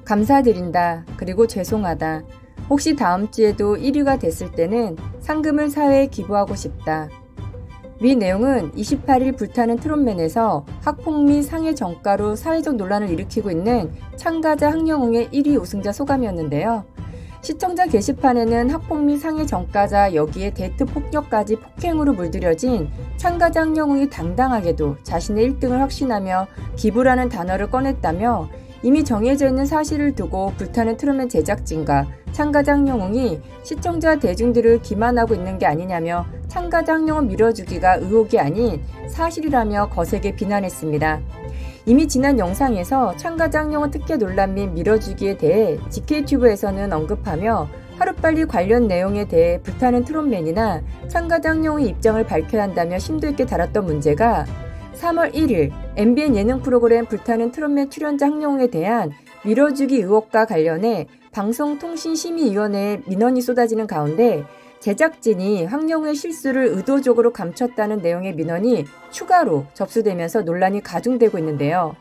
감사드린다. 그리고 죄송하다. 혹시 다음 주에도 1위가 됐을 때는 상금을 사회에 기부하고 싶다. 위 내용은 28일 불타는 트롯맨에서 학폭 및 상해 정가로 사회적 논란을 일으키고 있는 참가자 항영웅의 1위 우승자 소감이었는데요. 시청자 게시판에는 학폭 및 상해 전과자 여기에 데이트 폭력까지 폭행으로 물들여진 참가자 항영웅이 당당하게도 자신의 1등을 확신하며 기부라는 단어를 꺼냈다며 이미 정해져 있는 사실을 두고 불타는 트롯맨 제작진과 참가자 항영웅이 시청자 대중들을 기만하고 있는 게 아니냐며 참가자 항영웅 밀어주기가 의혹이 아닌 사실이라며 거세게 비난했습니다. 이미 지난 영상에서 참가자 항영웅 특혜 논란 및 밀어주기에 대해 GK튜브에서는 언급하며 하루빨리 관련 내용에 대해 불타는 트롯맨이나 참가자 항영웅의 입장을 밝혀야 한다며 심도 있게 다뤘던 문제가 3월 1일 MBN 예능 프로그램 불타는 트롯맨 출연자 항영웅에 대한 밀어주기 의혹과 관련해 방송통신심의위원회에 민원이 쏟아지는 가운데 제작진이 항영웅의 실수를 의도적으로 감췄다는 내용의 민원이 추가로 접수되면서 논란이 가중되고 있는데요.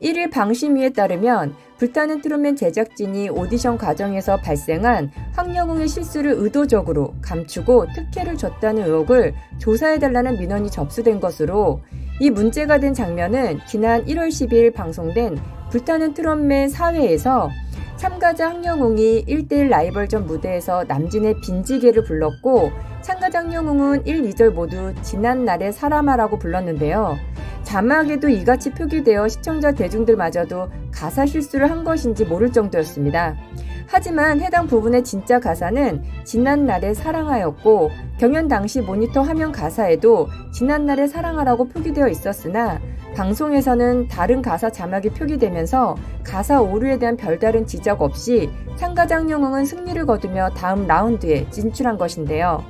1일 방심위에 따르면 불타는 트롯맨 제작진이 오디션 과정에서 발생한 항영웅의 실수를 의도적으로 감추고 특혜를 줬다는 의혹을 조사해달라는 민원이 접수된 것으로 이 문제가 된 장면은 지난 1월 12일 방송된 불타는 트롯맨 4회에서 참가자 항영웅이 1대1 라이벌전 무대에서 남진의 빈지개를 불렀고 참가자 항영웅은 1, 2절 모두 지난날의 사람아라고 불렀는데요. 자막에도 이같이 표기되어 시청자 대중들마저도 가사 실수를 한 것인지 모를 정도였습니다. 하지만 해당 부분의 진짜 가사는 지난날의 사랑하였고 경연 당시 모니터 화면 가사에도 지난날의 사랑하라고 표기되어 있었으나 방송에서는 다른 가사 자막이 표기되면서 가사 오류에 대한 별다른 지적 없이 참가자 항영웅은 승리를 거두며 다음 라운드에 진출한 것인데요.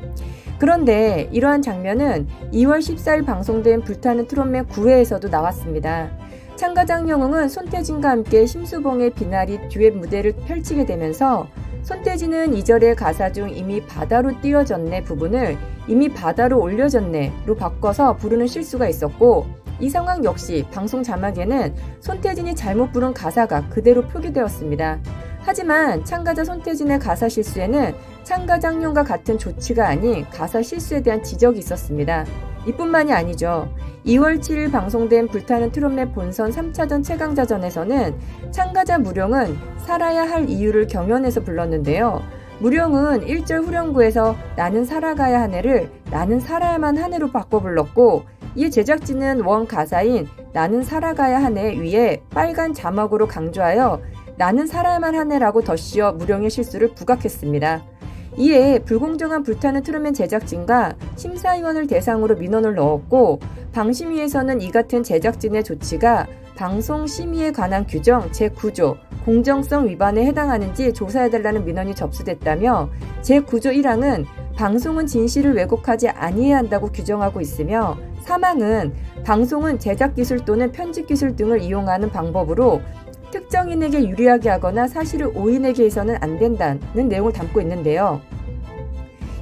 그런데 이러한 장면은 2월 14일 방송된 불타는 트롯맨 9회에서도 나왔습니다. 참가자 항영웅은 손태진과 함께 심수봉의 비나리 듀엣 무대를 펼치게 되면서 손태진은 2절의 가사 중 이미 바다로 띄워졌네 부분을 이미 바다로 올려졌네로 바꿔서 부르는 실수가 있었고 이 상황 역시 방송 자막에는 손태진이 잘못 부른 가사가 그대로 표기되었습니다. 하지만 참가자 손태진의 가사 실수에는 참가자 항영웅과 같은 조치가 아닌 가사 실수에 대한 지적이 있었습니다. 이뿐만이 아니죠. 2월 7일 방송된 불타는 트롯맨 본선 3차전 최강자전에서는 참가자 무룡은 살아야 할 이유를 경연에서 불렀는데요. 무룡은 1절 후렴구에서 나는 살아가야 한 해를 나는 살아야만 한 해로 바꿔 불렀고 이에 제작진은 원 가사인 나는 살아가야 한 해 위에 빨간 자막으로 강조하여 나는 살아야만 한 해라고 덧씌워 무룡의 실수를 부각했습니다. 이에 불공정한 불타는 트롯맨 제작진과 심사위원을 대상으로 민원을 넣었고 방심위에서는 이 같은 제작진의 조치가 방송심의에 관한 규정 제9조 공정성 위반에 해당하는지 조사해달라는 민원이 접수됐다며 제9조 1항은 방송은 진실을 왜곡하지 아니해야 한다고 규정하고 있으며 3항은 방송은 제작기술 또는 편집기술 등을 이용하는 방법으로 특정인에게 유리하게 하거나 사실을 오인하게 해서는 안 된다는 내용을 담고 있는데요.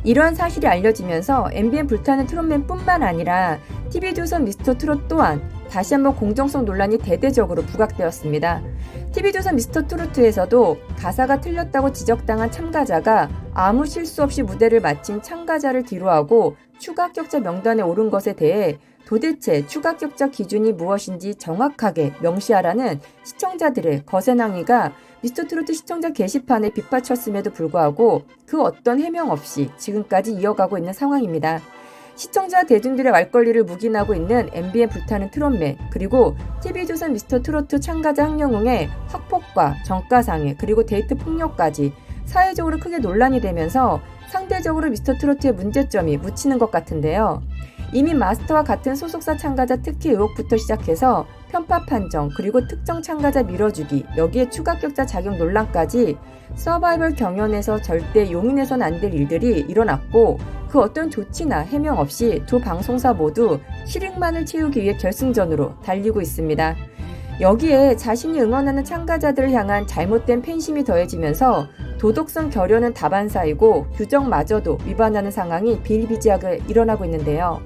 이러한 사실이 알려지면서 MBN 불타는 트롯맨뿐만 아니라 TV조선 미스터트롯 또한 다시 한번 공정성 논란이 대대적으로 부각되었습니다. TV조선 미스터트로트에서도 가사가 틀렸다고 지적당한 참가자가 아무 실수 없이 무대를 마친 참가자를 뒤로하고 추가 합격자 명단에 오른 것에 대해 도대체 추가 합격자 기준이 무엇인지 정확하게 명시하라는 시청자들의 거센 항의가 미스터트로트 시청자 게시판에 빗받쳤음에도 불구하고 그 어떤 해명 없이 지금까지 이어가고 있는 상황입니다. 시청자 대중들의 말권리를 묵인하고 있는 MBN 불타는 트롯맨 그리고 TV조선 미스터트로트 참가자 항영웅의 학폭과 정가상해 그리고 데이트 폭력까지 사회적으로 크게 논란이 되면서 상대적으로 미스터트로트의 문제점이 묻히는 것 같은데요. 이미 마스터와 같은 소속사 참가자 특혜 의혹부터 시작해서 편파 판정 그리고 특정 참가자 밀어주기 여기에 추가 합격자 자격 논란까지 서바이벌 경연에서 절대 용인해서는 안 될 일들이 일어났고 그 어떤 조치나 해명 없이 두 방송사 모두 실익만을 채우기 위해 결승전으로 달리고 있습니다. 여기에 자신이 응원하는 참가자들을 향한 잘못된 팬심이 더해지면서 도덕성 결여는 다반사이고 규정마저도 위반하는 상황이 비일비재하게 일어나고 있는데요.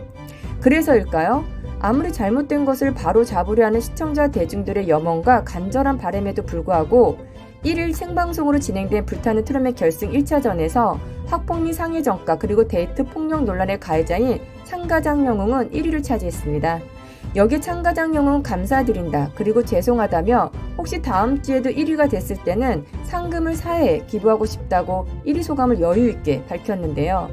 그래서일까요? 아무리 잘못된 것을 바로 잡으려 하는 시청자 대중들의 염원과 간절한 바람에도 불구하고 1일 생방송으로 진행된 불타는 트롯맨 결승 1차전에서 학폭 및 상해 전가 그리고 데이트 폭력 논란의 가해자인 참가장 영웅은 1위를 차지했습니다. 여기에 참가장 영웅은 감사드린다 그리고 죄송하다며 혹시 다음 주에도 1위가 됐을 때는 상금을 사회에 기부하고 싶다고 1위 소감을 여유있게 밝혔는데요.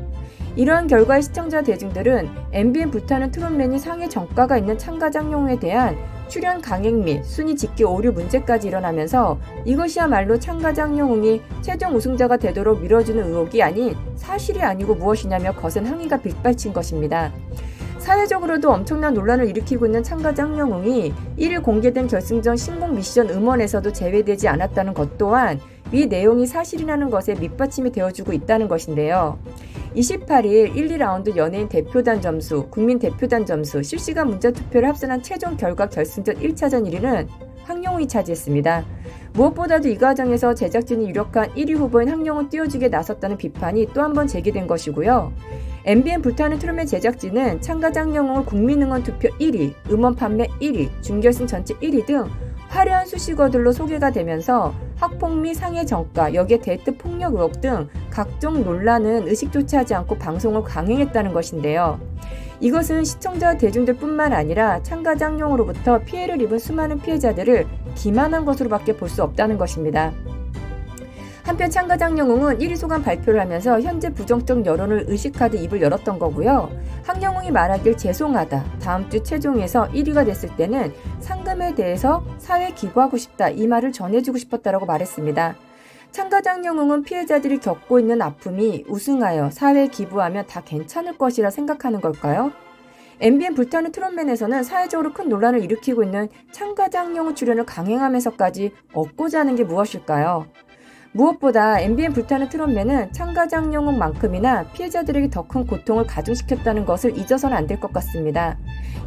이러한 결과에 시청자 대중들은 MBN 불타는 트롯맨이 상해 전가가 있는 참가장 영웅에 대한 출연 강행 및 순위 집계 오류 문제까지 일어나면서 이것이야말로 참가장 영웅이 최종 우승자가 되도록 밀어주는 의혹이 아닌 사실이 아니고 무엇이냐며 거센 항의가 빗발친 것입니다. 사회적으로도 엄청난 논란을 일으키고 있는 참가장 영웅이 1일 공개된 결승전 신곡 미션 음원에서도 제외되지 않았다는 것 또한 이 내용이 사실이라는 것에 밑받침이 되어주고 있다는 것인데요. 28일 1, 2라운드 연예인 대표단 점수, 국민 대표단 점수, 실시간 문자투표를 합산한 최종 결과 결승전 1차전 1위는 황영웅이 차지했습니다. 무엇보다도 이 과정에서 제작진이 유력한 1위 후보인 황영웅을 띄워주기에 나섰다는 비판이 또 한 번 제기된 것이고요. MBN 불타는 트롯맨 제작진은 참가장 영웅을 국민응원 투표 1위, 음원 판매 1위, 준결승 전체 1위 등 화려한 수식어들로 소개가 되면서 학폭 및 상해 전가, 여기에 데이트 폭력 의혹 등 각종 논란은 의식조차 하지 않고 방송을 강행했다는 것인데요. 이것은 시청자 대중들뿐만 아니라 참가장용으로부터 피해를 입은 수많은 피해자들을 기만한 것으로밖에 볼 수 없다는 것입니다. 한편 참가장 영웅은 1위 소감 발표를 하면서 현재 부정적 여론을 의식하듯 입을 열었던 거고요. 황영웅이 말하길 죄송하다. 다음 주 최종에서 1위가 됐을 때는 상금에 대해서 사회에 기부하고 싶다. 이 말을 전해주고 싶었다라고 말했습니다. 참가장 영웅은 피해자들이 겪고 있는 아픔이 우승하여 사회에 기부하면 다 괜찮을 것이라 생각하는 걸까요? MBN 불타는 트롯맨에서는 사회적으로 큰 논란을 일으키고 있는 참가장 영웅 출연을 강행하면서까지 얻고자 하는 게 무엇일까요? 무엇보다 MBN 불타는 트롯맨은 참가장 영웅만큼이나 피해자들에게 더 큰 고통을 가중시켰다는 것을 잊어서는 안 될 것 같습니다.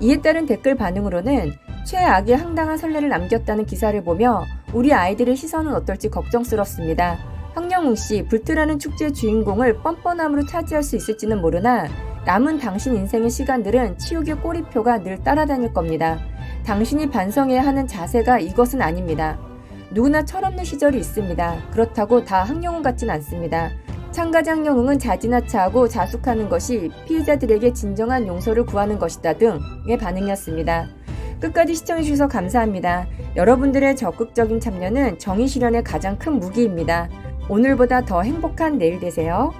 이에 따른 댓글 반응으로는 최악의 황당한 선례를 남겼다는 기사를 보며 우리 아이들의 시선은 어떨지 걱정스럽습니다. 황영웅 씨, 불트라는 축제의 주인공을 뻔뻔함으로 차지할 수 있을지는 모르나 남은 당신 인생의 시간들은 치욕의 꼬리표가 늘 따라다닐 겁니다. 당신이 반성해야 하는 자세가 이것은 아닙니다. 누구나 철없는 시절이 있습니다. 그렇다고 다 황영웅 같진 않습니다. 참가장 영웅은 자진하차하고 자숙하는 것이 피해자들에게 진정한 용서를 구하는 것이다 등의 반응이었습니다. 끝까지 시청해주셔서 감사합니다. 여러분들의 적극적인 참여는 정의 실현의 가장 큰 무기입니다. 오늘보다 더 행복한 내일 되세요.